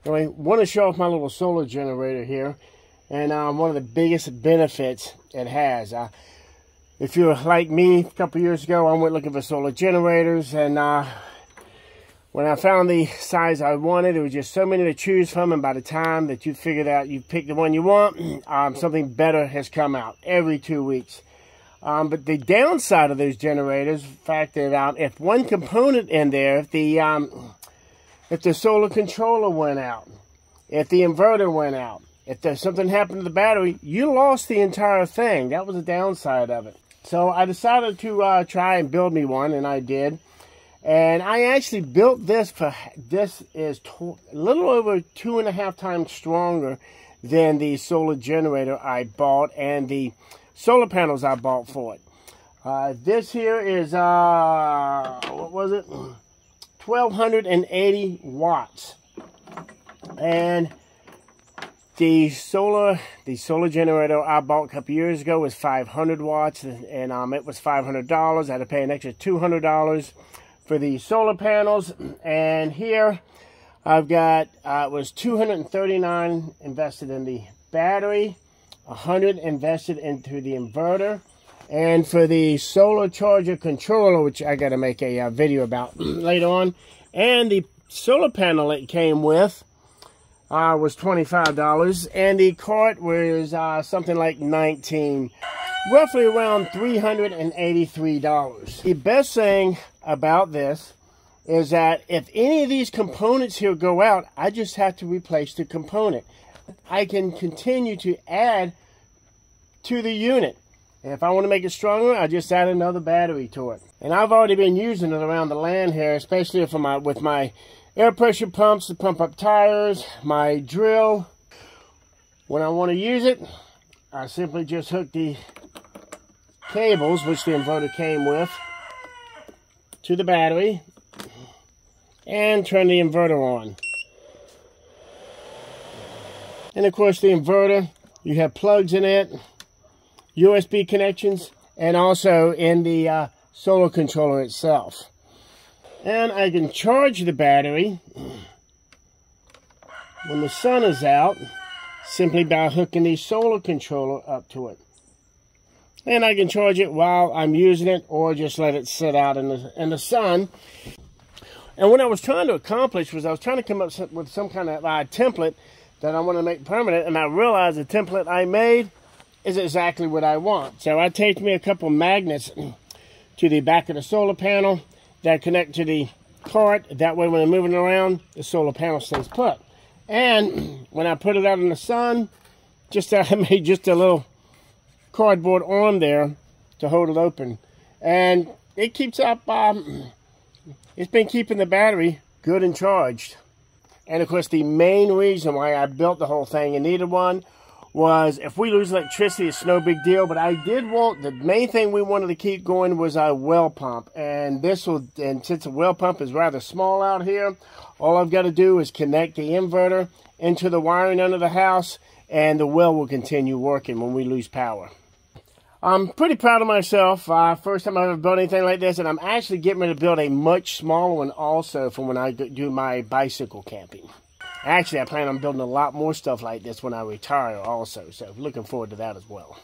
Anyway, want to show off my little solar generator here, and one of the biggest benefits it has. If you're like me, a couple years ago, I went looking for solar generators, and when I found the size I wanted, there was just so many to choose from, and by the time that you figured out you picked the one you want, something better has come out every 2 weeks. But the downside of those generators, the fact that if one component in there, if the solar controller went out, if the inverter went out, if there's something happened to the battery, you lost the entire thing. That was the downside of it. So I decided to try and build me one, and I did. And I actually built this this is a little over 2.5 times stronger than the solar generator I bought and the solar panels I bought for it. This here is, what was it? 1,280 watts. And the solar generator I bought a couple years ago was 500 watts, and it was $500. I had to pay an extra $200 for the solar panels. And here I've got it was $239 invested in the battery, $100 invested into the inverter, and for the solar charger controller, which I got to make a video about later on, and the solar panel it came with was $25, and the cart was something like $19, roughly around $383. The best thing about this is that if any of these components here go out, I just have to replace the component. I can continue to add to the unit. If I want to make it stronger, I just add another battery to it. And I've already been using it around the land here, especially with my air pressure pumps to pump up tires, my drill. When I want to use it, I simply just hook the cables, which the inverter came with, to the battery and turn the inverter on. And of course the inverter, you have plugs in it, USB connections, and also in the solar controller itself. And I can charge the battery when the sun is out simply by hooking the solar controller up to it. And I can charge it while I'm using it, or just let it sit out in the sun. And what I was trying to accomplish was I was trying to come up with some kind of template that I want to make permanent, and I realized the template I made is exactly what I want. So I taped me a couple magnets to the back of the solar panel that connect to the cart. That way when I'm moving around, the solar panel stays put. And when I put it out in the sun, I made just a little cardboard arm there to hold it open. And it keeps up, it's been keeping the battery good and charged. And of course the main reason why I built the whole thing and needed one was if we lose electricity, it's no big deal. But I did want, the main thing we wanted to keep going was our well pump. And since the well pump is rather small out here, all I've got to do is connect the inverter into the wiring under the house, and the well will continue working when we lose power. I'm pretty proud of myself. First time I've ever built anything like this, and I'm actually getting ready to build a much smaller one also for when I do my bicycle camping. Actually, I plan on building a lot more stuff like this when I retire also, so looking forward to that as well.